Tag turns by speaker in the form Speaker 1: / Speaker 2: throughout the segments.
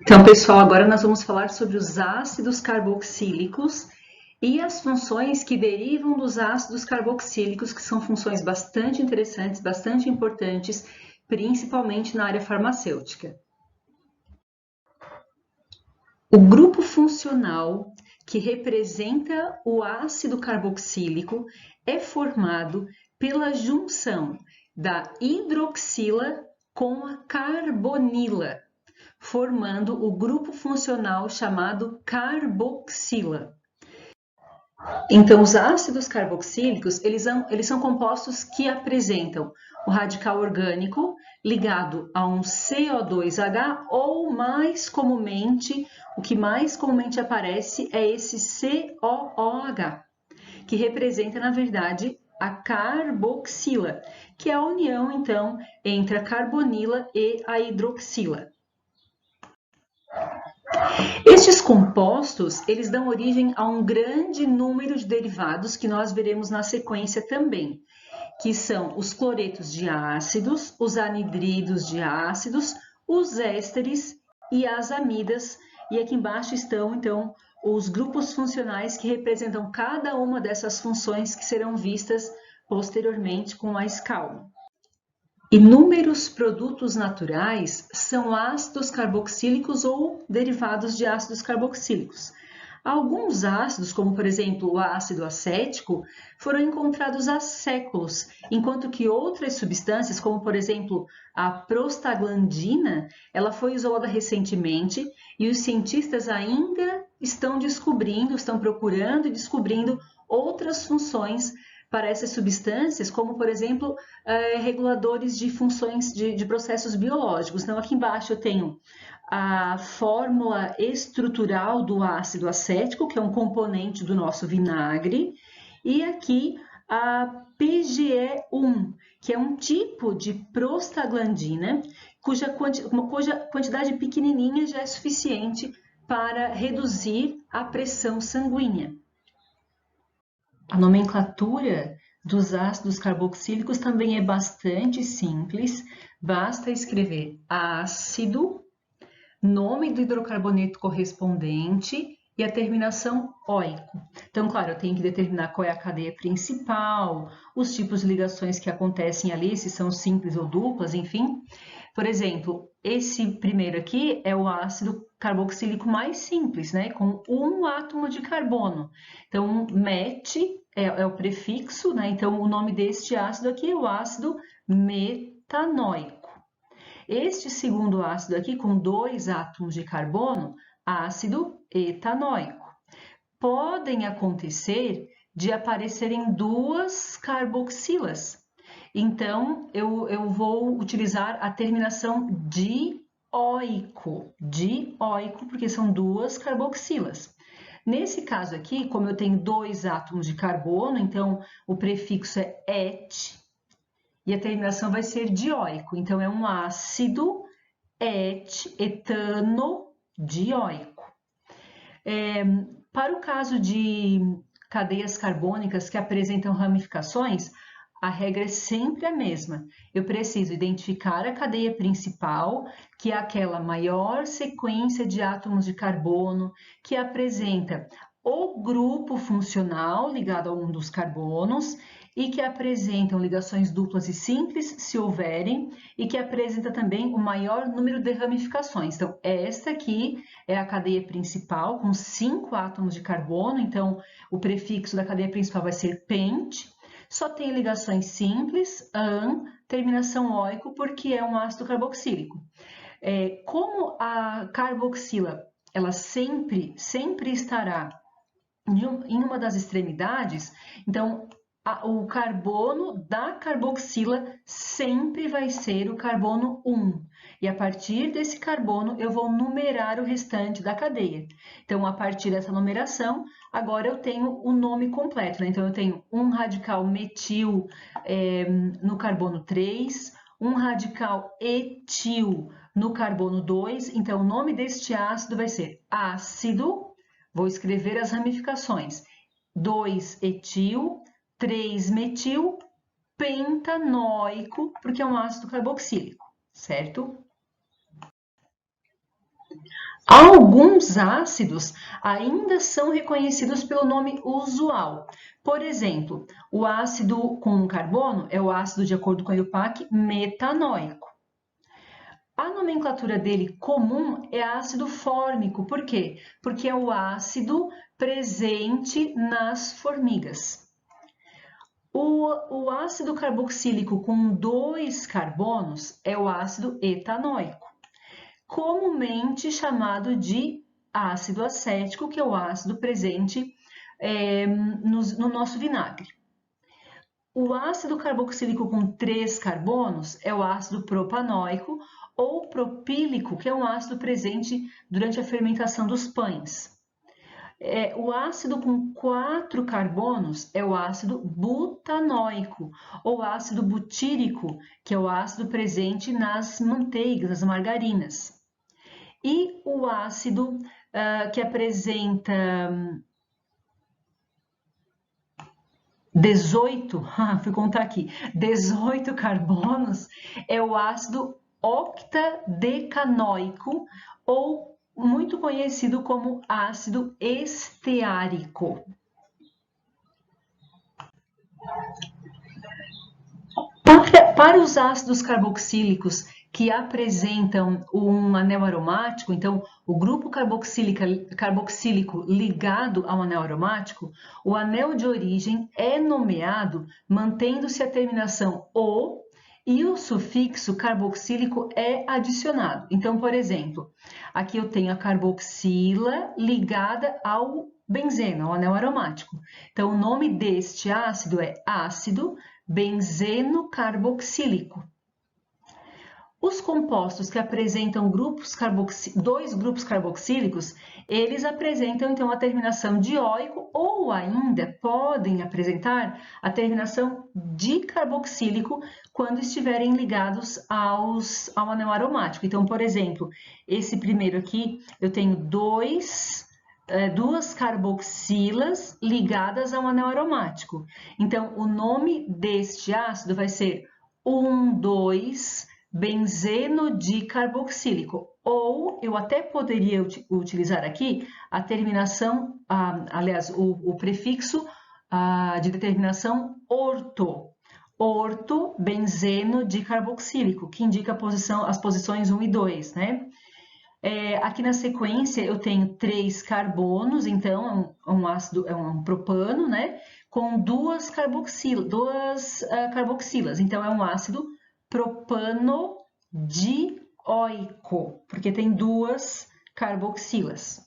Speaker 1: Então, pessoal, agora nós vamos falar sobre os ácidos carboxílicos e as funções que derivam dos ácidos carboxílicos, que são funções bastante interessantes, bastante importantes, principalmente na área farmacêutica. O grupo funcional que representa o ácido carboxílico é formado pela junção da hidroxila com a carbonila, formando o grupo funcional chamado carboxila. Então, os ácidos carboxílicos, eles são compostos que apresentam o radical orgânico ligado a um CO2H ou, o que mais comumente aparece é esse COOH, que representa, na verdade, a carboxila, que é a união, então, entre a carbonila e a hidroxila. Estes compostos, eles dão origem a um grande número de derivados que nós veremos na sequência também, que são os cloretos de ácidos, os anidridos de ácidos, os ésteres e as amidas. E aqui embaixo estão, então, os grupos funcionais que representam cada uma dessas funções que serão vistas posteriormente com mais calma. Inúmeros produtos naturais são ácidos carboxílicos ou derivados de ácidos carboxílicos. Alguns ácidos, como por exemplo o ácido acético, foram encontrados há séculos, enquanto que outras substâncias, como por exemplo a prostaglandina, ela foi isolada recentemente e os cientistas ainda estão procurando e descobrindo outras funções para essas substâncias, como, por exemplo, reguladores de funções de processos biológicos. Então, aqui embaixo eu tenho a fórmula estrutural do ácido acético, que é um componente do nosso vinagre, e aqui a PGE1, que é um tipo de prostaglandina, cuja quantidade pequenininha já é suficiente para reduzir a pressão sanguínea. A nomenclatura dos ácidos carboxílicos também é bastante simples, basta escrever ácido, nome do hidrocarboneto correspondente e a terminação óico. Então, claro, eu tenho que determinar qual é a cadeia principal, os tipos de ligações que acontecem ali, se são simples ou duplas, enfim. Por exemplo, esse primeiro aqui é o ácido carboxílico mais simples, né? Com um átomo de carbono. Então, met é o prefixo, né? Então, o nome deste ácido aqui é o ácido metanoico. Este segundo ácido aqui, com 2 átomos de carbono, ácido etanoico. Podem acontecer de aparecerem 2 carboxilas. Então, eu vou utilizar a terminação dioico, porque são 2 carboxilas. Nesse caso aqui, como eu tenho 2 átomos de carbono, então o prefixo é et e a terminação vai ser dioico. Então, é um ácido etano-dioico. Para o caso de cadeias carbônicas que apresentam ramificações, a regra é sempre a mesma. Eu preciso identificar a cadeia principal, que é aquela maior sequência de átomos de carbono que apresenta o grupo funcional ligado a um dos carbonos e que apresentam ligações duplas e simples, se houverem, e que apresenta também o maior número de ramificações. Então, esta aqui é a cadeia principal, com 5 átomos de carbono, então o prefixo da cadeia principal vai ser pent. Só tem ligações simples, an, terminação óico, porque é um ácido carboxílico. Como a carboxila, ela sempre estará em uma das extremidades, então o carbono da carboxila sempre vai ser o carbono 1. E a partir desse carbono, eu vou numerar o restante da cadeia. Então, a partir dessa numeração, agora eu tenho o nome completo, né? Então, eu tenho um radical metil no carbono 3, um radical etil no carbono 2. Então, o nome deste ácido vai ser ácido, vou escrever as ramificações, 2-etil, 3-metil, pentanoico, porque é um ácido carboxílico, certo? Alguns ácidos ainda são reconhecidos pelo nome usual. Por exemplo, o ácido com carbono é o ácido, de acordo com a IUPAC, metanóico. A nomenclatura dele comum é ácido fórmico. Por quê? Porque é o ácido presente nas formigas. O ácido carboxílico com 2 carbonos é o ácido etanóico, comumente chamado de ácido acético, que é o ácido presente no nosso vinagre. O ácido carboxílico com 3 carbonos é o ácido propanóico ou propílico, que é um ácido presente durante a fermentação dos pães. O ácido com 4 carbonos é o ácido butanóico ou ácido butírico, que é o ácido presente nas manteigas, nas margarinas. E o ácido que apresenta 18 carbonos é o ácido octadecanoico ou muito conhecido como ácido esteárico. Para os ácidos carboxílicos que apresentam um anel aromático, então o grupo carboxílico ligado ao anel aromático, o anel de origem é nomeado mantendo-se a terminação "o" e o sufixo carboxílico é adicionado. Então, por exemplo, aqui eu tenho a carboxila ligada ao benzeno, ao anel aromático. Então, o nome deste ácido é ácido benzeno carboxílico. Os compostos que apresentam dois grupos carboxílicos, eles apresentam então a terminação dioico ou ainda podem apresentar a terminação dicarboxílico quando estiverem ligados ao anel aromático. Então, por exemplo, esse primeiro aqui, eu tenho duas carboxilas ligadas ao anel aromático. Então, o nome deste ácido vai ser 1,2-benzeno dicarboxílico. Ou eu até poderia utilizar aqui a terminação, o prefixo de determinação orto. Orto-benzeno dicarboxílico, que indica as posições 1 e 2, né? Aqui na sequência eu tenho 3 carbonos, então é um ácido, é um propano, né? Com duas carboxilas, então é um ácido propano dioico, porque tem duas carboxilas.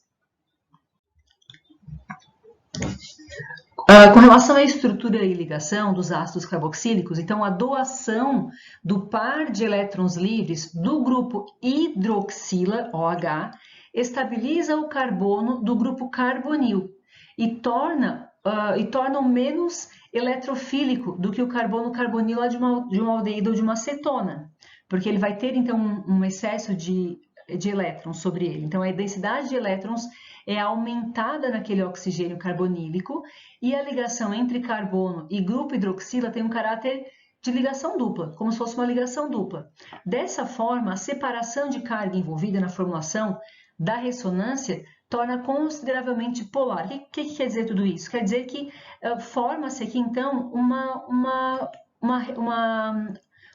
Speaker 1: Com relação à estrutura e ligação dos ácidos carboxílicos, então a doação do par de elétrons livres do grupo hidroxila, OH, estabiliza o carbono do grupo carbonil e torna-o menos eletrofílico do que o carbono carbonil de uma aldeído ou de uma cetona, porque ele vai ter então um excesso de elétrons sobre ele. Então a densidade de elétrons é aumentada naquele oxigênio carbonílico e a ligação entre carbono e grupo hidroxila tem um caráter de ligação dupla, como se fosse uma ligação dupla. Dessa forma, a separação de carga envolvida na formulação da ressonância torna consideravelmente polar. O que quer dizer tudo isso? Quer dizer que forma-se aqui, então,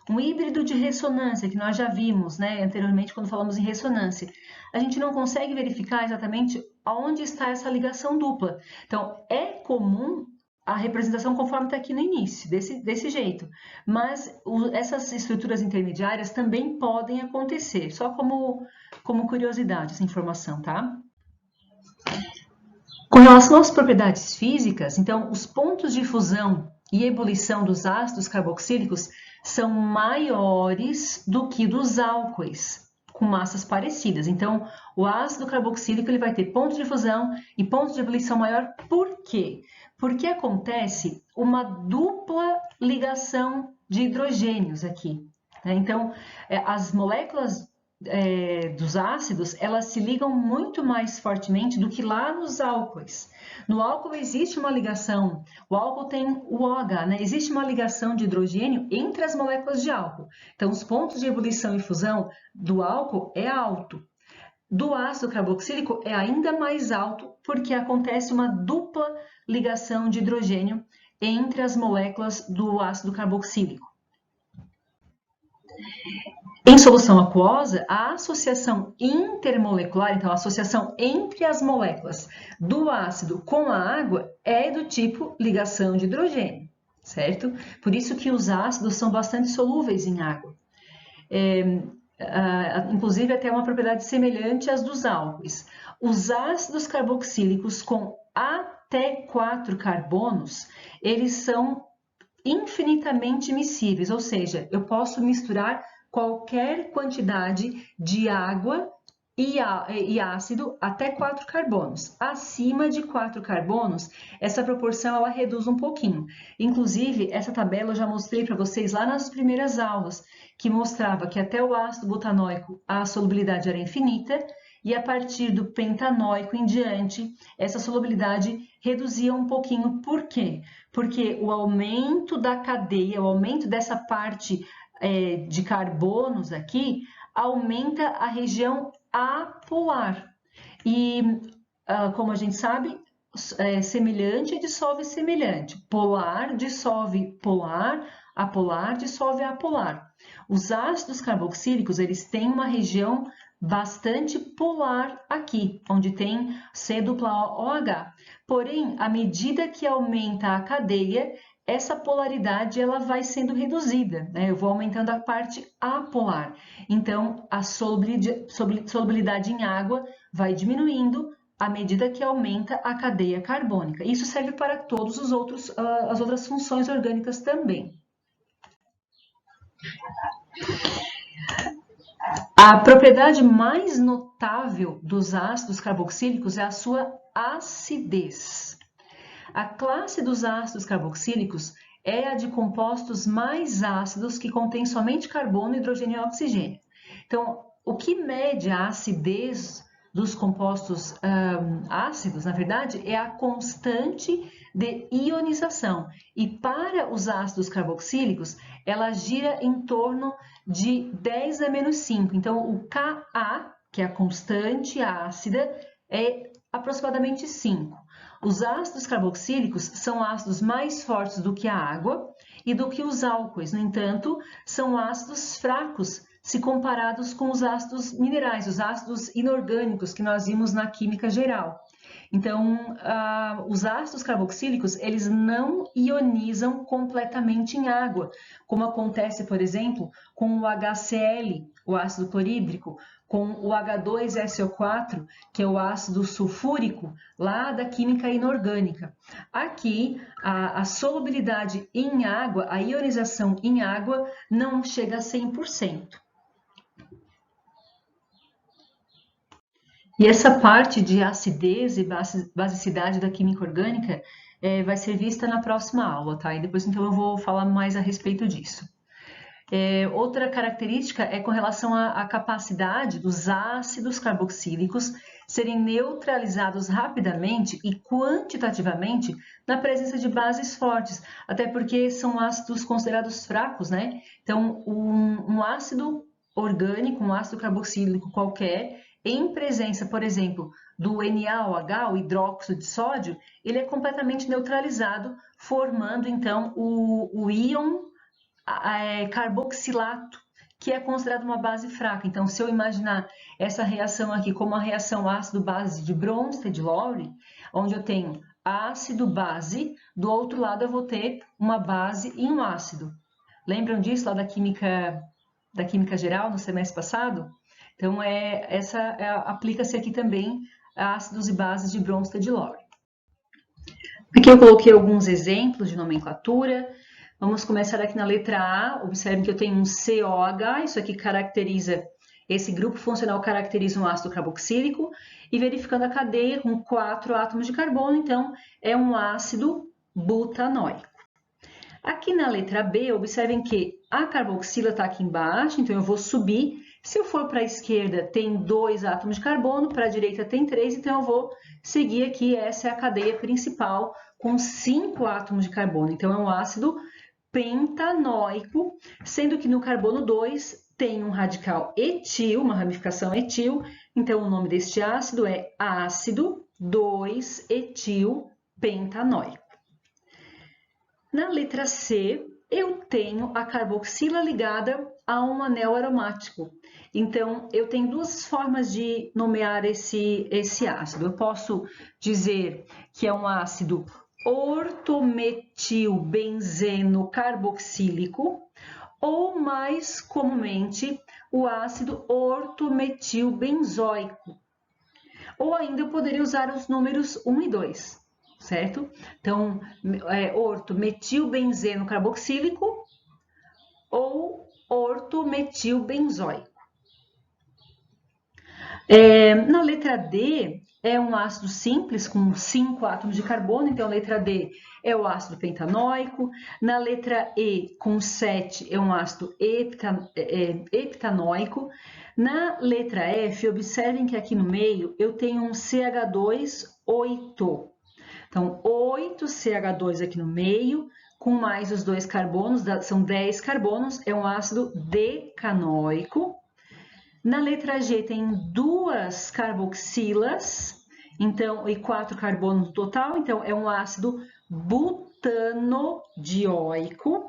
Speaker 1: um híbrido de ressonância, que nós já vimos, né, anteriormente quando falamos em ressonância. A gente não consegue verificar exatamente onde está essa ligação dupla. Então, é comum a representação conforme está aqui no início, desse jeito. Mas essas estruturas intermediárias também podem acontecer, só como curiosidade essa informação, tá? Com relação às propriedades físicas, então, os pontos de fusão e ebulição dos ácidos carboxílicos são maiores do que dos álcoois, com massas parecidas. Então, o ácido carboxílico ele vai ter pontos de fusão e pontos de ebulição maior. Por quê? Porque acontece uma dupla ligação de hidrogênios aqui. Né? Então, as moléculas dos ácidos, elas se ligam muito mais fortemente do que lá nos álcoois. No álcool existe uma ligação, o álcool tem o OH, né? Existe uma ligação de hidrogênio entre as moléculas de álcool. Então, os pontos de ebulição e fusão do álcool é alto. do ácido carboxílico é ainda mais alto porque acontece uma dupla ligação de hidrogênio entre as moléculas do ácido carboxílico. Em solução aquosa, a associação intermolecular, então a associação entre as moléculas do ácido com a água é do tipo ligação de hidrogênio, certo? Por isso que os ácidos são bastante solúveis em água. Inclusive até uma propriedade semelhante às dos álcoois. Os ácidos carboxílicos com até 4 carbonos, eles são infinitamente miscíveis, ou seja, eu posso misturar qualquer quantidade de água e ácido até 4 carbonos. Acima de 4 carbonos, essa proporção ela reduz um pouquinho. Inclusive, essa tabela eu já mostrei para vocês lá nas primeiras aulas, que mostrava que até o ácido butanóico a solubilidade era infinita, e a partir do pentanóico em diante, essa solubilidade reduzia um pouquinho. Por quê? Porque o aumento da cadeia, o aumento dessa parte de carbonos aqui, aumenta a região apolar. E, como a gente sabe, semelhante dissolve semelhante. Polar dissolve polar, apolar dissolve apolar. Os ácidos carboxílicos, eles têm uma região bastante polar aqui, onde tem C-OH. Porém, à medida que aumenta a cadeia, essa polaridade ela vai sendo reduzida, né? Eu vou aumentando a parte apolar. Então, a solubilidade em água vai diminuindo à medida que aumenta a cadeia carbônica. Isso serve para todos os outros, as outras funções orgânicas também. A propriedade mais notável dos ácidos carboxílicos é a sua acidez. A classe dos ácidos carboxílicos é a de compostos mais ácidos que contêm somente carbono, hidrogênio e oxigênio. Então, o que mede a acidez dos compostos ácidos, na verdade, é a constante de ionização. E para os ácidos carboxílicos, ela gira em torno de 10 a menos 5. Então, o Ka, que é a constante ácida, é aproximadamente 5. Os ácidos carboxílicos são ácidos mais fortes do que a água e do que os álcoois. No entanto, são ácidos fracos se comparados com os ácidos minerais, os ácidos inorgânicos que nós vimos na química geral. Então, os ácidos carboxílicos, eles não ionizam completamente em água, como acontece, por exemplo, com o HCl, o ácido clorídrico, com o H2SO4, que é o ácido sulfúrico, lá da química inorgânica. Aqui, a solubilidade em água, a ionização em água, não chega a 100%. E essa parte de acidez e basicidade da química orgânica vai ser vista na próxima aula, tá? E depois, então, eu vou falar mais a respeito disso. Outra característica é com relação à capacidade dos ácidos carboxílicos serem neutralizados rapidamente e quantitativamente na presença de bases fortes, até porque são ácidos considerados fracos, né? Então, um ácido orgânico, um ácido carboxílico qualquer, em presença, por exemplo, do NaOH, o hidróxido de sódio, ele é completamente neutralizado, formando, então, o íon carboxilato, que é considerado uma base fraca. Então, se eu imaginar essa reação aqui como uma reação ácido-base de Bronsted-Lowry, onde eu tenho ácido-base, do outro lado eu vou ter uma base e um ácido. Lembram disso lá da química geral, no semestre passado? Então, aplica-se aqui também a ácidos e bases de Bronsted-Lowry. Aqui eu coloquei alguns exemplos de nomenclatura. Vamos começar aqui na letra A. Observem que eu tenho um COH, isso aqui caracteriza, esse grupo funcional caracteriza um ácido carboxílico, e verificando a cadeia com 4 átomos de carbono, então é um ácido butanóico. Aqui na letra B, observem que a carboxila está aqui embaixo, então eu vou subir. Se eu for para a esquerda, tem 2 átomos de carbono, para a direita tem 3, então eu vou seguir aqui, essa é a cadeia principal, com 5 átomos de carbono. Então é um ácido pentanóico, sendo que no carbono 2 tem um radical etil, uma ramificação etil, Então, o nome deste ácido é ácido 2-etilpentanóico. Na letra C, eu tenho a carboxila ligada a um anel aromático. Então, eu tenho duas formas de nomear esse ácido. Eu posso dizer que é um ácido ortometilbenzeno carboxílico, ou mais comumente o ácido ortometilbenzoico. Ou ainda eu poderia usar os números 1 e 2, certo? Então, ortometilbenzeno carboxílico ou ortometilbenzoico. Na letra D, é um ácido simples com 5 átomos de carbono, então a letra D é o ácido pentanóico. Na letra E, com 7, é um ácido heptanóico. Na letra F, observem que aqui no meio eu tenho um CH2 8. Então, 8 CH2 aqui no meio, com mais os 2 carbonos, são 10 carbonos, é um ácido decanoico. Na letra G tem 2 carboxilas, então, e 4 carbonos no total, então é um ácido butanodioico.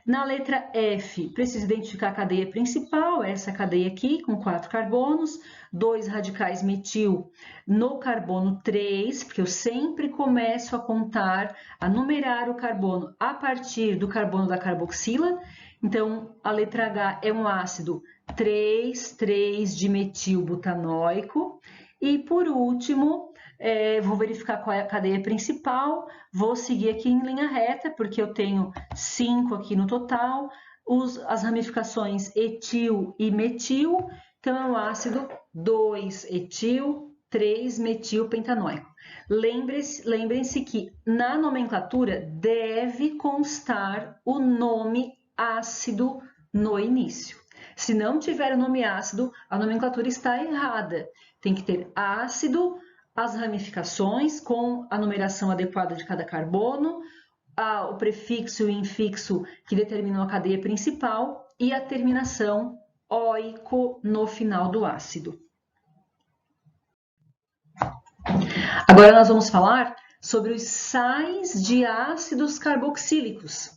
Speaker 1: Na letra F, preciso identificar a cadeia principal, essa cadeia aqui, com 4 carbonos, 2 radicais metil no carbono 3, porque eu sempre começo a contar, a numerar o carbono a partir do carbono da carboxila. Então, a letra H é um ácido 3,3-dimetilbutanóico. E, por último, vou verificar qual é a cadeia principal, vou seguir aqui em linha reta, porque eu tenho 5 aqui no total, as ramificações etil e metil, então é o ácido 2-etil-3-metilpentanóico. Lembrem-se que na nomenclatura deve constar o nome ácido no início. Se não tiver o nome ácido, a nomenclatura está errada. Tem que ter ácido, as ramificações com a numeração adequada de cada carbono, o prefixo e o infixo que determinam a cadeia principal e a terminação oico no final do ácido. Agora nós vamos falar sobre os sais de ácidos carboxílicos.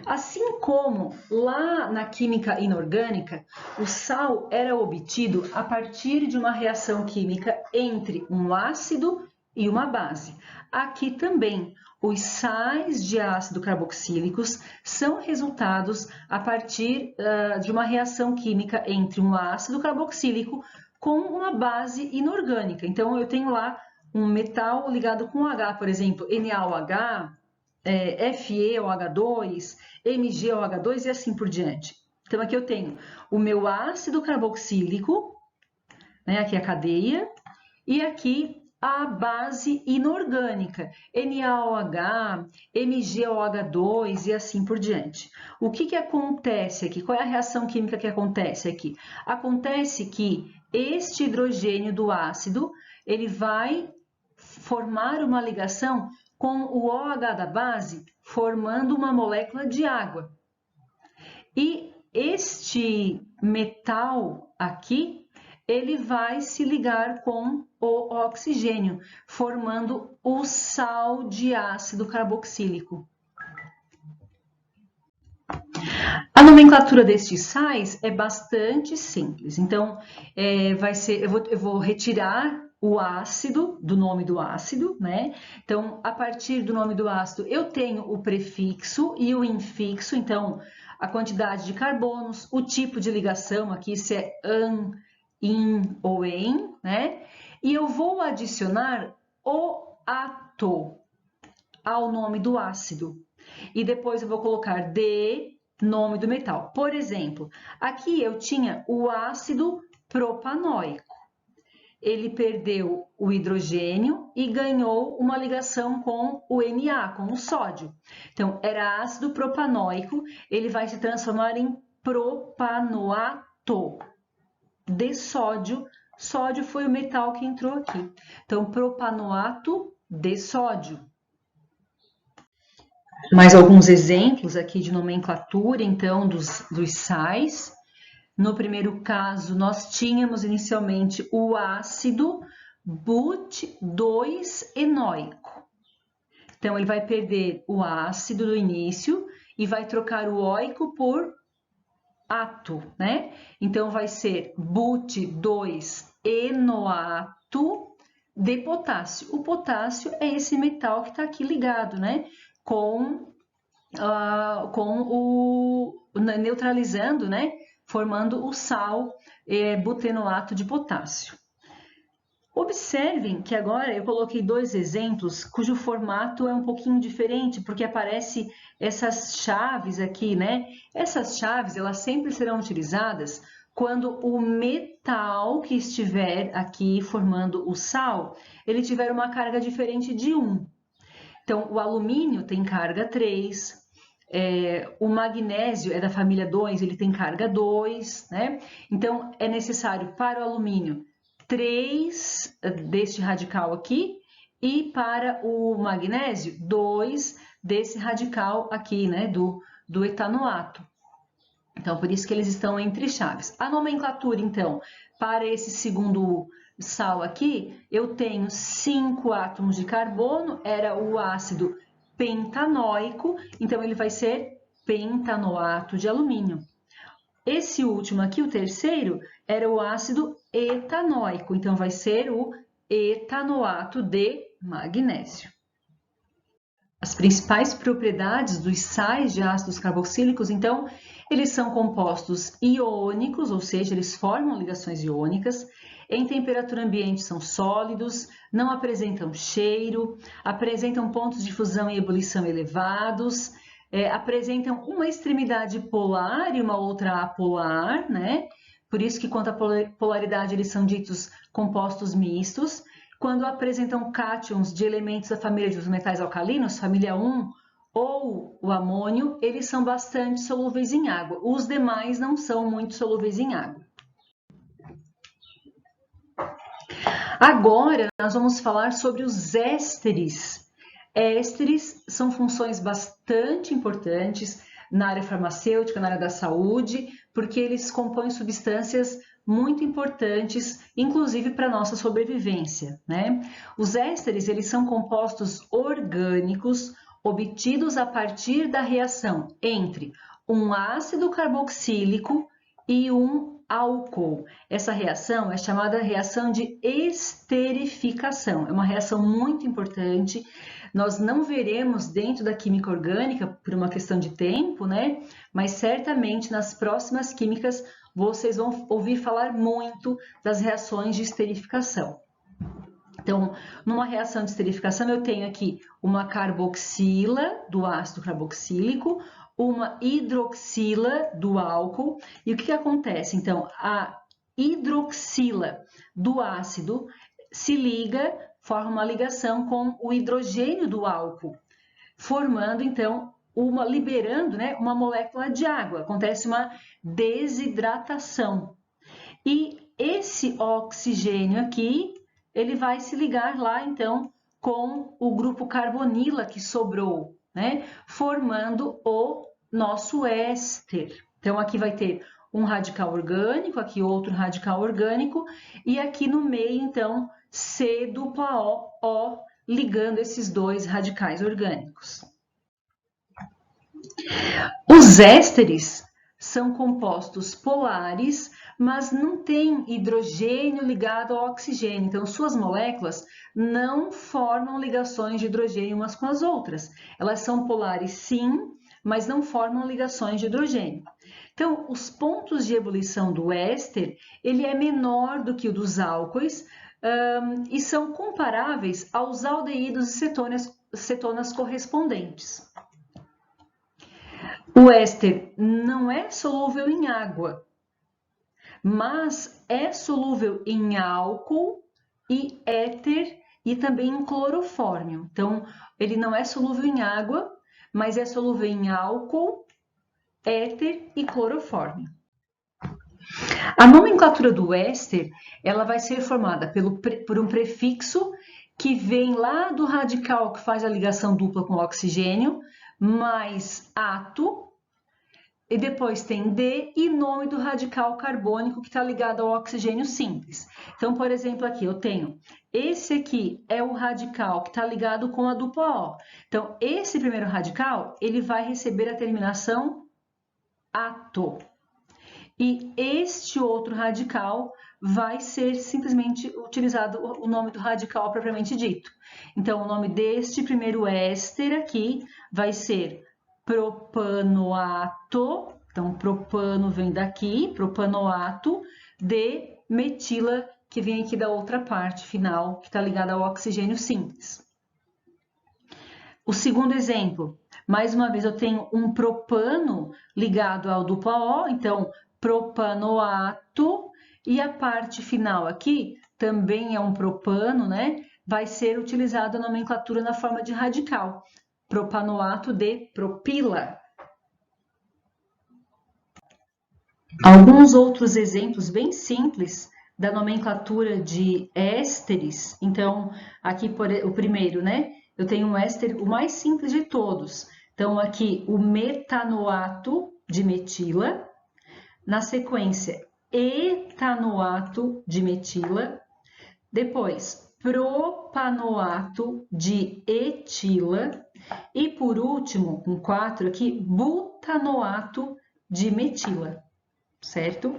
Speaker 1: Assim como lá na química inorgânica, o sal era obtido a partir de uma reação química entre um ácido e uma base. Aqui também, os sais de ácido carboxílicos são resultados a partir de uma reação química entre um ácido carboxílico com uma base inorgânica. Então, eu tenho lá um metal ligado com H, por exemplo, NaOH, FeOH2, MgOH2 e assim por diante. Então, aqui eu tenho o meu ácido carboxílico, né, aqui a cadeia, e aqui a base inorgânica, NaOH, MgOH2 e assim por diante. O que acontece aqui? Qual é a reação química que acontece aqui? Acontece que este hidrogênio do ácido, ele vai formar uma ligação com o OH da base, formando uma molécula de água. E este metal aqui, ele vai se ligar com o oxigênio, formando o sal de ácido carboxílico. A nomenclatura destes sais é bastante simples. Então, eu vou retirar o ácido do nome do ácido, né? Então, a partir do nome do ácido, eu tenho o prefixo e o infixo. Então, a quantidade de carbonos, o tipo de ligação, aqui se é an, in ou em, né? E eu vou adicionar o ato ao nome do ácido. E depois eu vou colocar de nome do metal. Por exemplo, aqui eu tinha o ácido propanóico. Ele perdeu o hidrogênio e ganhou uma ligação com o Na, com o sódio. Então, era ácido propanóico, ele vai se transformar em propanoato de sódio. Sódio foi o metal que entrou aqui. Então, propanoato de sódio. Mais alguns exemplos aqui de nomenclatura, então, dos sais. No primeiro caso, nós tínhamos inicialmente o ácido but2-enoico. Então, ele vai perder o ácido do início e vai trocar o oico por ato, né? Então, vai ser but2-enoato de potássio. O potássio é esse metal que está aqui ligado, né? Neutralizando, né? Formando o sal butenoato de potássio. Observem que agora eu coloquei dois exemplos cujo formato é um pouquinho diferente, porque aparece essas chaves aqui, né? Essas chaves, elas sempre serão utilizadas quando o metal que estiver aqui formando o sal, ele tiver uma carga diferente de 1. Então, o alumínio tem carga 3, o magnésio é da família 2, ele tem carga 2, né? Então, é necessário para o alumínio 3 deste radical aqui e para o magnésio 2 desse radical aqui, né, do etanoato. Então, por isso que eles estão entre chaves. A nomenclatura, então, para esse segundo sal aqui, eu tenho 5 átomos de carbono, era o ácido pentanóico, então ele vai ser pentanoato de alumínio. Esse último aqui, o terceiro, era o ácido etanóico, então vai ser o etanoato de magnésio. As principais propriedades dos sais de ácidos carboxílicos, então, eles são compostos iônicos, ou seja, eles formam ligações iônicas, em temperatura ambiente são sólidos, não apresentam cheiro, apresentam pontos de fusão e ebulição elevados, apresentam uma extremidade polar e uma outra apolar, né? Por isso que quanto à polaridade eles são ditos compostos mistos. Quando apresentam cátions de elementos da família dos metais alcalinos, família 1, ou o amônio, eles são bastante solúveis em água. Os demais não são muito solúveis em água. Agora, nós vamos falar sobre os ésteres. Ésteres são funções bastante importantes na área farmacêutica, na área da saúde, porque eles compõem substâncias muito importantes, inclusive para a nossa sobrevivência, né? Os ésteres, eles são compostos orgânicos obtidos a partir da reação entre um ácido carboxílico e um álcool. Essa reação é chamada reação de esterificação. É uma reação muito importante. Nós não veremos dentro da química orgânica por uma questão de tempo, né? Mas certamente nas próximas químicas vocês vão ouvir falar muito das reações de esterificação. Então, numa reação de esterificação, eu tenho aqui uma carboxila do ácido carboxílico, uma hidroxila do álcool. E o que acontece? Então, a hidroxila do ácido se liga, forma uma ligação com o hidrogênio do álcool, formando, então, liberando, né, uma molécula de água. Acontece uma desidratação. E esse oxigênio aqui, ele vai se ligar lá, então, com o grupo carbonila que sobrou, né, formando o nosso éster. Então, aqui vai ter um radical orgânico, aqui outro radical orgânico, e aqui no meio, então, C-O, ligando esses dois radicais orgânicos. Os ésteres são compostos polares, mas não têm hidrogênio ligado ao oxigênio. Então, suas moléculas não formam ligações de hidrogênio umas com as outras. Elas são polares, sim, mas não formam ligações de hidrogênio. Então, os pontos de ebulição do éster, ele é menor do que o dos álcoois e são comparáveis aos aldeídos e cetonas correspondentes. O éster não é solúvel em água, mas é solúvel em álcool e éter e também em clorofórmio. Então, ele não é solúvel em água, mas é solúvel em álcool, éter e clorofórmio. A nomenclatura do éster, ela vai ser formada por um prefixo que vem lá do radical que faz a ligação dupla com o oxigênio, mais ato, E depois tem D e nome do radical carbônico que está ligado ao oxigênio simples. Então, por exemplo, aqui eu tenho, esse aqui é o radical que está ligado com a dupla O. Então, esse primeiro radical, ele vai receber a terminação ato. E este outro radical vai ser simplesmente utilizado o nome do radical propriamente dito. Então, o nome deste primeiro éster aqui vai ser propanoato, então propano vem daqui, propanoato de metila, que vem aqui da outra parte final, que está ligada ao oxigênio simples. O segundo exemplo, mais uma vez eu tenho um propano ligado ao dupla O, então propanoato, e a parte final aqui também é um propano, né? Vai ser utilizada a nomenclatura na forma de radical. Propanoato de propila. Alguns outros exemplos bem simples da nomenclatura de ésteres. Então, aqui o primeiro, né? Eu tenho um éster, o mais simples de todos. Então, aqui o metanoato de metila. Na sequência, etanoato de metila. Depois, propanoato de etila. E por último, com 4 aqui, butanoato de metila, certo?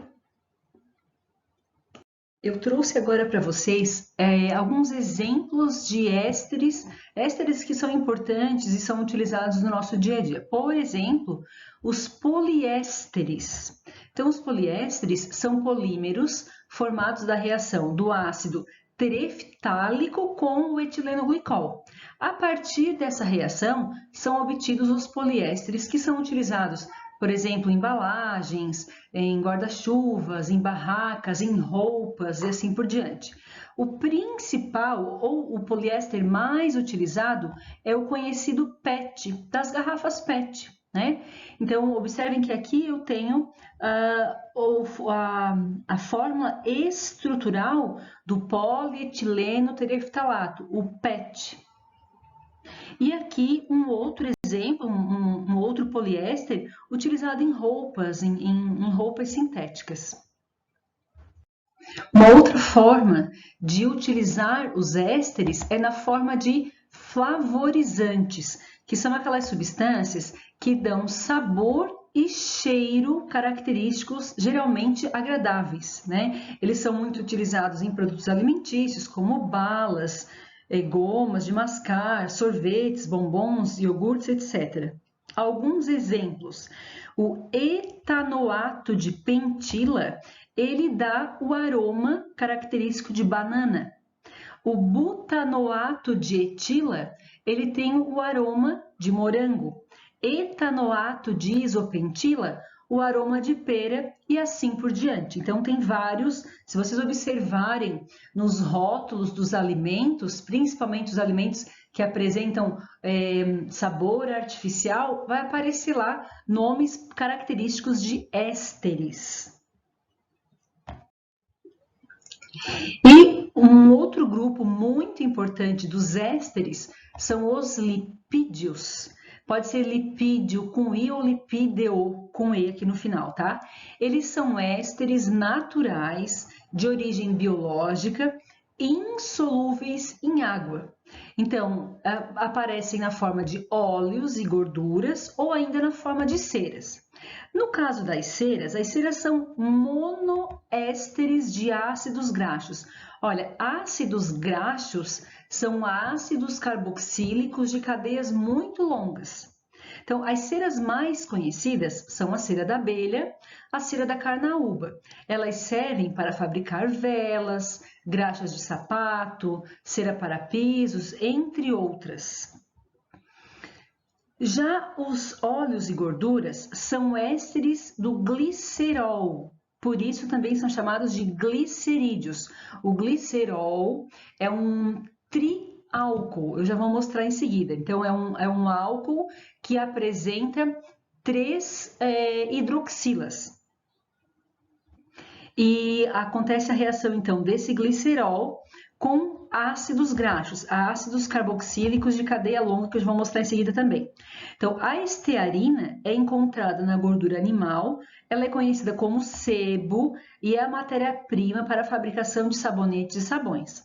Speaker 1: Eu trouxe agora para vocês alguns exemplos de ésteres que são importantes e são utilizados no nosso dia a dia. Por exemplo, os poliésteres. Então, os poliésteres são polímeros formados da reação do ácido tereftálico com o etileno glicol. A partir dessa reação, são obtidos os poliésteres que são utilizados, por exemplo, em embalagens, em guarda-chuvas, em barracas, em roupas e assim por diante. O principal ou o poliéster mais utilizado é o conhecido PET, das garrafas PET, né? Então, observem que aqui eu tenho a fórmula estrutural do polietileno tereftalato, o PET. E aqui um outro exemplo, um outro poliéster utilizado em roupas, em roupas sintéticas. Uma outra forma de utilizar os ésteres é na forma de flavorizantes, que são aquelas substâncias que dão sabor e cheiro característicos geralmente agradáveis, né? Eles são muito utilizados em produtos alimentícios, como balas, gomas de mascar, sorvetes, bombons, iogurtes, etc. Alguns exemplos. O etanoato de pentila, ele dá o aroma característico de banana. O butanoato de etila, ele tem o aroma de morango. Etanoato de isopentila, o aroma de pera e assim por diante. Então, tem vários, se vocês observarem nos rótulos dos alimentos, principalmente os alimentos que apresentam sabor artificial, vai aparecer lá nomes característicos de ésteres. E um outro grupo muito importante dos ésteres são os lipídios. Pode ser lipídio com I ou lipídeo com E aqui no final, tá? Eles são ésteres naturais de origem biológica, insolúveis em água. Então, aparecem na forma de óleos e gorduras ou ainda na forma de ceras. No caso das ceras, as ceras são monoésteres de ácidos graxos. Olha, ácidos graxos são ácidos carboxílicos de cadeias muito longas. Então, as ceras mais conhecidas são a cera da abelha, a cera da carnaúba. Elas servem para fabricar velas, graxas de sapato, cera para pisos, entre outras. Já os óleos e gorduras são ésteres do glicerol, por isso também são chamados de glicerídeos. O glicerol é um triálcool, eu já vou mostrar em seguida. Então, é um álcool que apresenta 3 hidroxilas. E acontece a reação, então, desse glicerol com ácidos graxos, ácidos carboxílicos de cadeia longa, que eu vou mostrar em seguida também. Então, a estearina é encontrada na gordura animal, ela é conhecida como sebo e é a matéria-prima para a fabricação de sabonetes e sabões.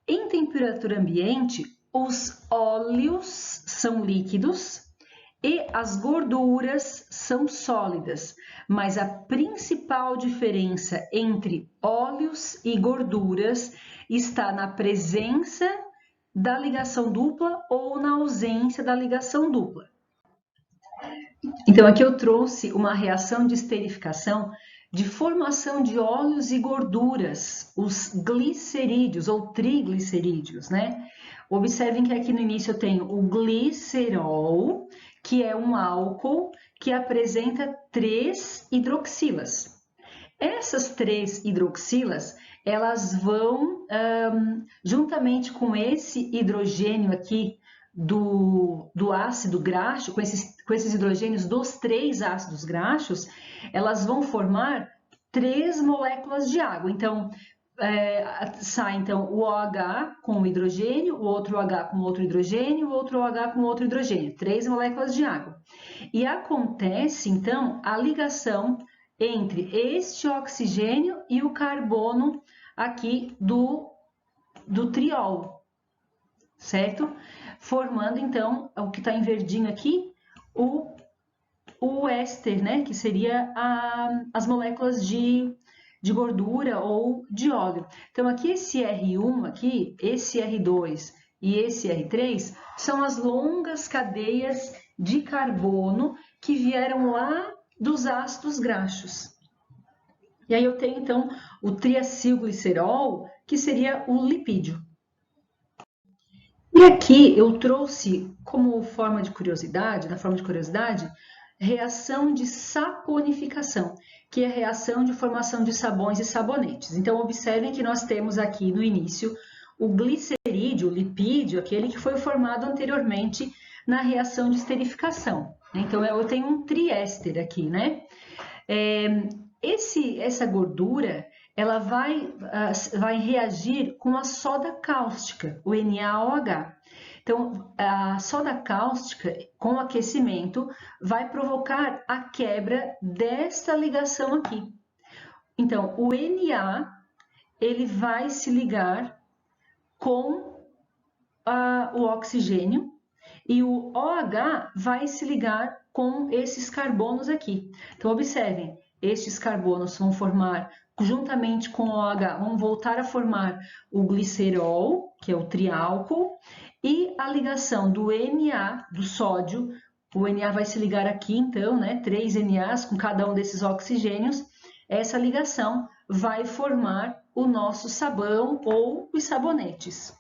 Speaker 1: Em temperatura ambiente, os óleos são líquidos e as gorduras são sólidas, mas a principal diferença entre óleos e gorduras está na presença da ligação dupla ou na ausência da ligação dupla. Então, aqui eu trouxe uma reação de esterificação de formação de óleos e gorduras, os glicerídeos ou triglicerídeos, né? Observem que aqui no início eu tenho o glicerol, que é um álcool que apresenta 3 hidroxilas. Essas 3 hidroxilas, elas vão, juntamente com esse hidrogênio aqui do ácido graxo, com esses hidrogênios dos 3 ácidos graxos, elas vão formar 3 moléculas de água. Então, sai então o OH com o hidrogênio, o outro OH com outro hidrogênio, o outro OH com outro hidrogênio, 3 moléculas de água. E acontece então a ligação entre este oxigênio e o carbono aqui do triol, certo? Formando então o que está em verdinho aqui, o éster, né? Que seria as moléculas de gordura ou de óleo. Então, aqui esse R1, aqui, esse R2 e esse R3 são as longas cadeias de carbono que vieram lá dos ácidos graxos. E aí eu tenho, então, o triacilglicerol, que seria o lipídio. E aqui eu trouxe, como forma de curiosidade, reação de saponificação, que é a reação de formação de sabões e sabonetes. Então, observem que nós temos aqui no início o glicerídeo, o lipídio, aquele que foi formado anteriormente na reação de esterificação. Então, eu tenho um triéster aqui, né? Essa gordura, ela vai reagir com a soda cáustica, o NaOH. Então, a soda cáustica, com aquecimento, vai provocar a quebra desta ligação aqui. Então, o Na, ele vai se ligar com o oxigênio e o OH vai se ligar com esses carbonos aqui. Então, observem, estes carbonos vão formar, juntamente com o OH, vão voltar a formar o glicerol, que é o triálcool, e a ligação do Na, do sódio, o Na vai se ligar aqui, então, né, 3 NAs com cada um desses oxigênios, essa ligação vai formar o nosso sabão ou os sabonetes.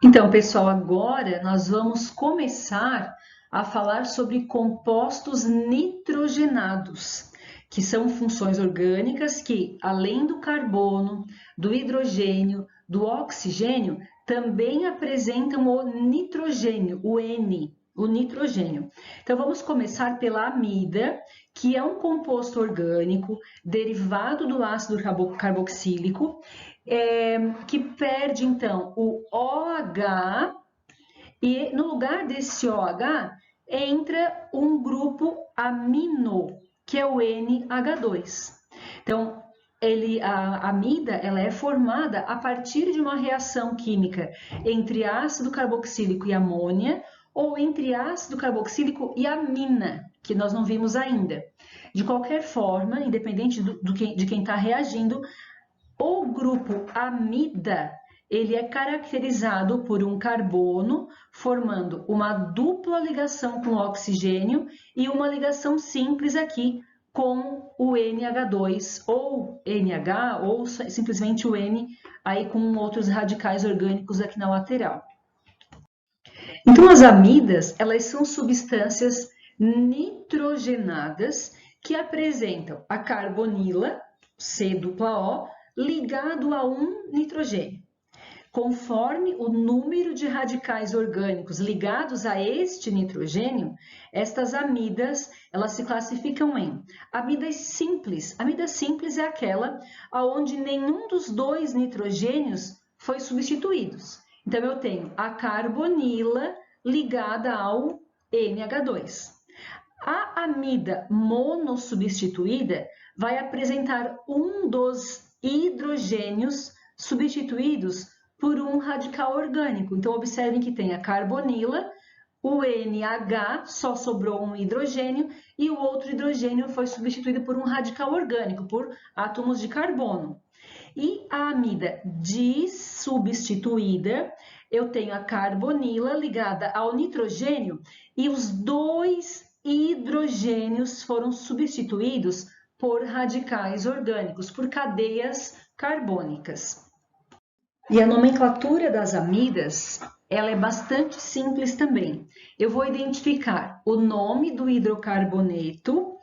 Speaker 1: Então, pessoal, agora nós vamos começar a falar sobre compostos nitrogenados, que são funções orgânicas que, além do carbono, do hidrogênio, do oxigênio, também apresentam o nitrogênio, o N, o nitrogênio. Então, vamos começar pela amida, que é um composto orgânico derivado do ácido carboxílico, que perde, então, o OH, e no lugar desse OH entra um grupo amino, que é o NH2. Então, a amida ela é formada a partir de uma reação química entre ácido carboxílico e amônia, ou entre ácido carboxílico e amina, que nós não vimos ainda. De qualquer forma, independente de quem está reagindo, o grupo amida, ele é caracterizado por um carbono formando uma dupla ligação com o oxigênio e uma ligação simples aqui com o NH2 ou NH ou simplesmente o N aí com outros radicais orgânicos aqui na lateral. Então as amidas, elas são substâncias nitrogenadas que apresentam a carbonila, C dupla O, ligado a um nitrogênio. Conforme o número de radicais orgânicos ligados a este nitrogênio, estas amidas, elas se classificam em amidas simples. Amida simples é aquela onde nenhum dos dois nitrogênios foi substituídos. Então, eu tenho a carbonila ligada ao NH2. A amida monossubstituída vai apresentar um dos hidrogênios substituídos por um radical orgânico. Então, observem que tem a carbonila, o NH, só sobrou um hidrogênio, e o outro hidrogênio foi substituído por um radical orgânico, por átomos de carbono. E a amida dissubstituída, eu tenho a carbonila ligada ao nitrogênio, e os dois hidrogênios foram substituídos por radicais orgânicos, por cadeias carbônicas. E a nomenclatura das amidas, ela é bastante simples também. Eu vou identificar o nome do hidrocarboneto,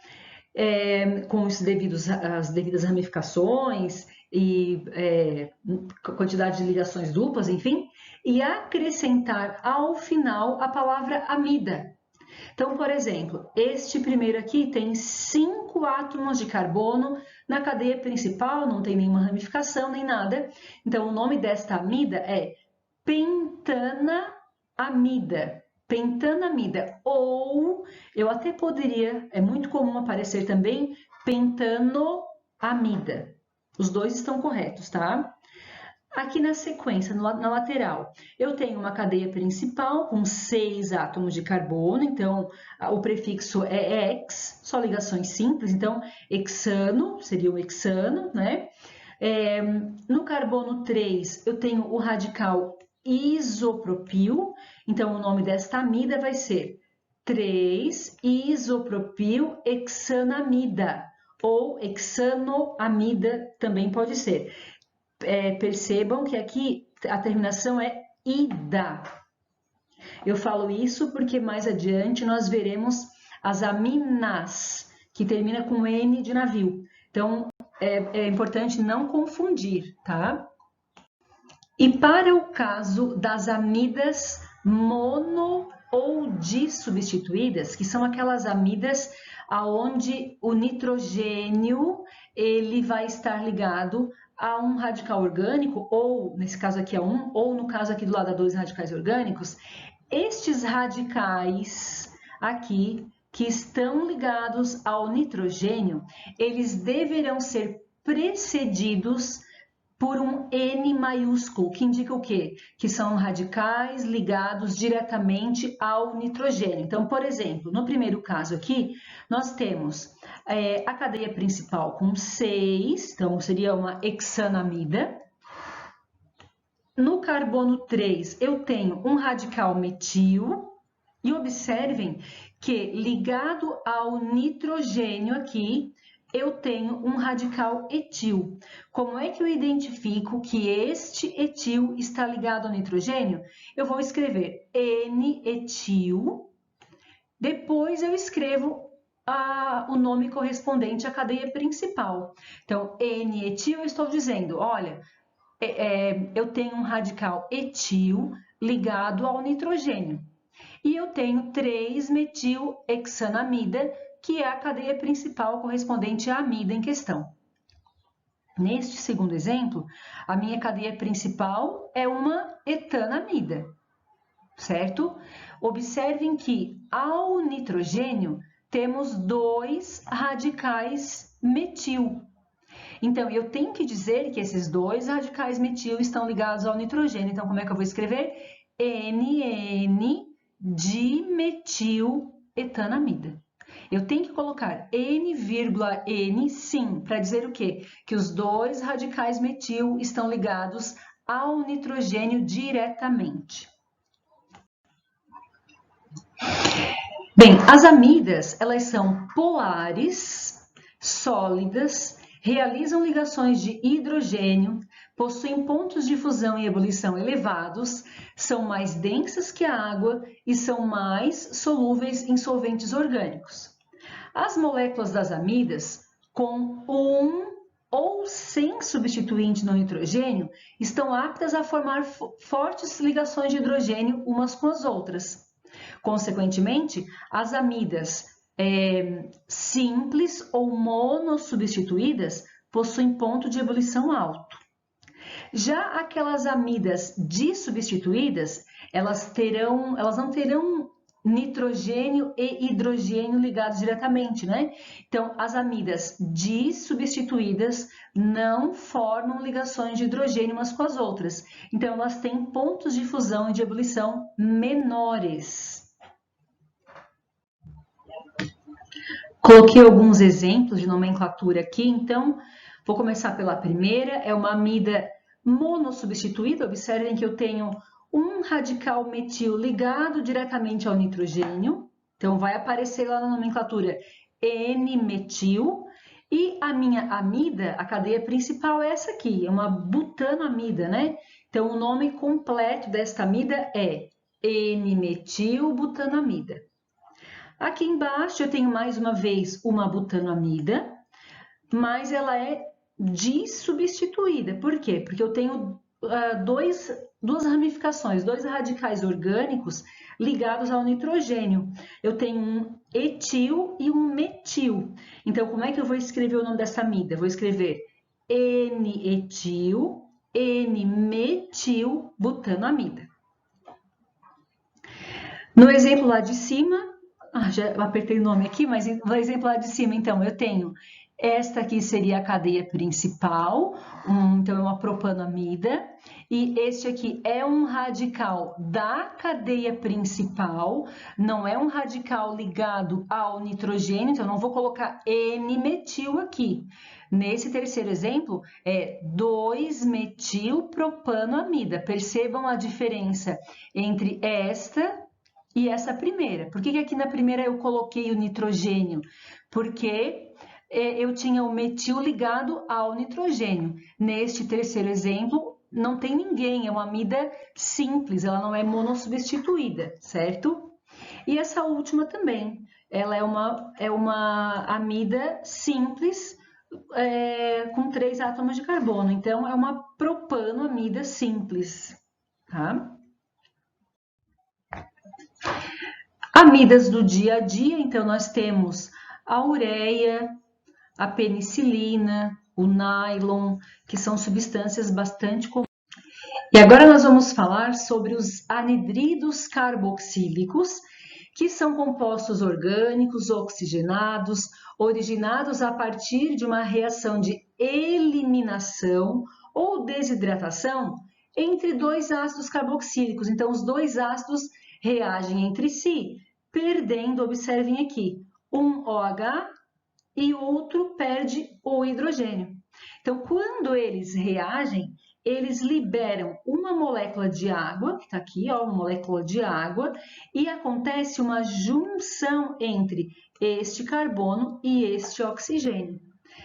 Speaker 1: com as devidas ramificações e quantidade de ligações duplas, enfim, e acrescentar ao final a palavra amida. Então, por exemplo, este primeiro aqui tem 5 átomos de carbono na cadeia principal, não tem nenhuma ramificação nem nada. Então, o nome desta amida é pentanamida. Pentanamida. Ou eu até poderia, é muito comum aparecer também pentanoamida. Os dois estão corretos, tá? Aqui na sequência, na lateral, eu tenho uma cadeia principal com 6 átomos de carbono, então o prefixo é ex, só ligações simples, então hexano, seria o hexano, né? No carbono 3, eu tenho o radical isopropil, então o nome desta amida vai ser 3-isopropil hexanamida, ou hexanoamida também pode ser. Percebam que aqui a terminação é ida. Eu falo isso porque mais adiante nós veremos as aminas, que termina com N de navio. Então, é importante não confundir, tá? E para o caso das amidas mono ou dissubstituídas, que são aquelas amidas aonde o nitrogênio ele vai estar ligado a um radical orgânico, ou nesse caso aqui a 1, ou no caso aqui do lado a 2 radicais orgânicos, estes radicais aqui, que estão ligados ao nitrogênio, eles deverão ser precedidos por um N maiúsculo, que indica o quê? Que são radicais ligados diretamente ao nitrogênio. Então, por exemplo, no primeiro caso aqui, nós temos a cadeia principal com 6, então seria uma hexanamida. No carbono 3, eu tenho um radical metil, e observem que ligado ao nitrogênio aqui, eu tenho um radical etil. Como é que eu identifico que este etil está ligado ao nitrogênio? Eu vou escrever N-etil, depois eu escrevo o nome correspondente à cadeia principal. Então, N-etil, eu estou dizendo, olha, eu tenho um radical etil ligado ao nitrogênio. E eu tenho 3-metil-hexanamida, que é a cadeia principal correspondente à amida em questão. Neste segundo exemplo, a minha cadeia principal é uma etanamida, certo? Observem que ao nitrogênio temos 2 radicais metil. Então, eu tenho que dizer que esses 2 radicais metil estão ligados ao nitrogênio. Então, como é que eu vou escrever? NN-dimetil-etanamida. Eu tenho que colocar N,N, sim, para dizer o quê? Que os 2 radicais metil estão ligados ao nitrogênio diretamente. Bem, as amidas, elas são polares, sólidas, realizam ligações de hidrogênio, possuem pontos de fusão e ebulição elevados, são mais densas que a água e são mais solúveis em solventes orgânicos. As moléculas das amidas com um ou sem substituinte no nitrogênio estão aptas a formar fortes ligações de hidrogênio umas com as outras. Consequentemente, as amidas simples ou monossubstituídas possuem ponto de ebulição alto. Já aquelas amidas dissubstituídas, elas não terão nitrogênio e hidrogênio ligados diretamente, né? Então, as amidas dissubstituídas não formam ligações de hidrogênio umas com as outras. Então, elas têm pontos de fusão e de ebulição menores. Coloquei alguns exemplos de nomenclatura aqui, então, vou começar pela primeira, é uma amida monossubstituída. Observem que eu tenho um radical metil ligado diretamente ao nitrogênio, então vai aparecer lá na nomenclatura N-metil, e a minha amida, a cadeia principal é essa aqui, é uma butanoamida, né? Então, o nome completo desta amida é N-metilbutanoamida. Aqui embaixo eu tenho mais uma vez uma butanoamida, mas ela é dissubstituída. Por quê? Porque eu tenho duas ramificações, dois radicais orgânicos ligados ao nitrogênio. Eu tenho um etil e um metil. Então, como é que eu vou escrever o nome dessa amida? Eu vou escrever N-etil, N-metilbutanoamida. No exemplo lá de cima, já apertei o nome aqui, mas no exemplo lá de cima, então, eu tenho esta aqui seria a cadeia principal, então é uma propanoamida, e este aqui é um radical da cadeia principal, não é um radical ligado ao nitrogênio, então eu não vou colocar N-metil aqui. Nesse terceiro exemplo, é 2-metilpropanoamida. Percebam a diferença entre esta e essa primeira. Por que aqui na primeira eu coloquei o nitrogênio? Porque eu tinha o metil ligado ao nitrogênio. Neste terceiro exemplo, não tem ninguém, é uma amida simples, ela não é monossubstituída, certo? E essa última também, ela é uma amida simples com 3 átomos de carbono, então é uma propanoamida simples, tá? Amidas do dia a dia, então nós temos a ureia, a penicilina, o nylon, que são substâncias bastante comuns. E agora nós vamos falar sobre os anidridos carboxílicos, que são compostos orgânicos oxigenados, originados a partir de uma reação de eliminação ou desidratação entre dois ácidos carboxílicos. Então, os dois ácidos reagem entre si, perdendo, observem aqui, um OH e o outro perde o hidrogênio. Então, quando eles reagem, eles liberam uma molécula de água, que está aqui, ó, uma molécula de água, e acontece uma junção entre este carbono e este oxigênio.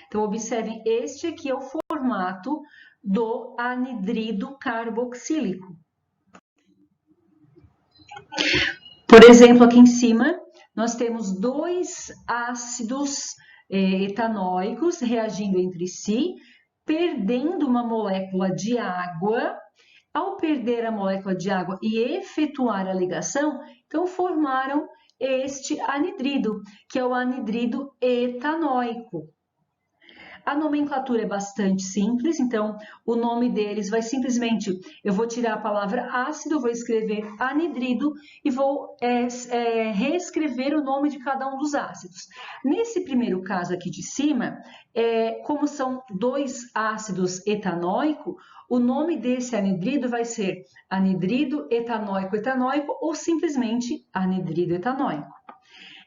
Speaker 1: Então, observem, este aqui é o formato do anidrido carboxílico. Por exemplo, aqui em cima, nós temos dois ácidos etanóicos reagindo entre si, perdendo uma molécula de água. Ao perder a molécula de água e efetuar a ligação, então formaram este anidrido, que é o anidrido etanóico. A nomenclatura é bastante simples, então o nome deles vai simplesmente, eu vou tirar a palavra ácido, vou escrever anidrido e vou reescrever o nome de cada um dos ácidos. Nesse primeiro caso aqui de cima, como são dois ácidos etanóico, o nome desse anidrido vai ser anidrido etanóico ou simplesmente anidrido etanóico.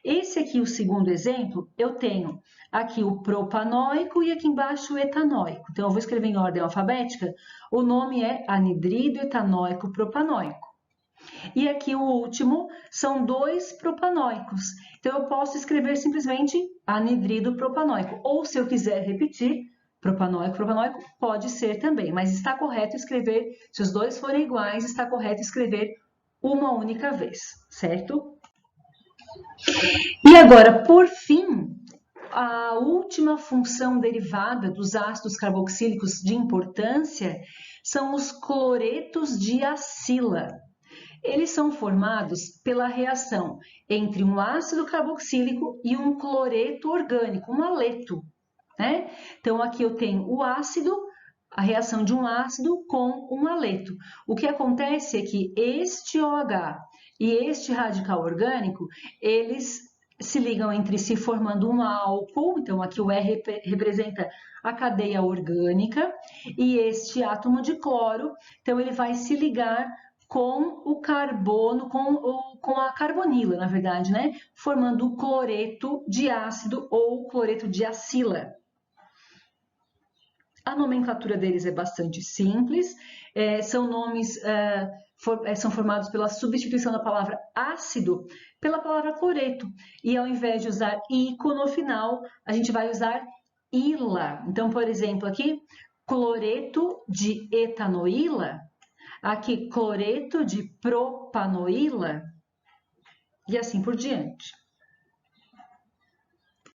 Speaker 1: Esse aqui, o segundo exemplo, eu tenho aqui o propanóico e aqui embaixo o etanóico. Então, eu vou escrever em ordem alfabética. O nome é anidrido etanóico propanóico. E aqui o último são dois propanóicos. Então, eu posso escrever simplesmente anidrido propanóico. Ou, se eu quiser repetir, propanóico, pode ser também. Mas está correto escrever, se os dois forem iguais, está correto escrever uma única vez, certo? E agora, por fim, a última função derivada dos ácidos carboxílicos de importância são os cloretos de acila. Eles são formados pela reação entre um ácido carboxílico e um cloreto orgânico, um haleto, né? Então, aqui eu tenho o ácido, a reação de um ácido com um haleto. O que acontece é que este OH e este radical orgânico, eles se ligam entre si formando um álcool, então aqui o R representa a cadeia orgânica, e este átomo de cloro, então ele vai se ligar com o carbono, com a carbonila, na verdade, né? Formando o cloreto de ácido ou cloreto de acila. A nomenclatura deles é bastante simples, são nomes, são formados pela substituição da palavra ácido pela palavra cloreto, e ao invés de usar ico no final, a gente vai usar ila. Então, por exemplo, aqui, cloreto de etanoíla, aqui cloreto de propanoíla, e assim por diante.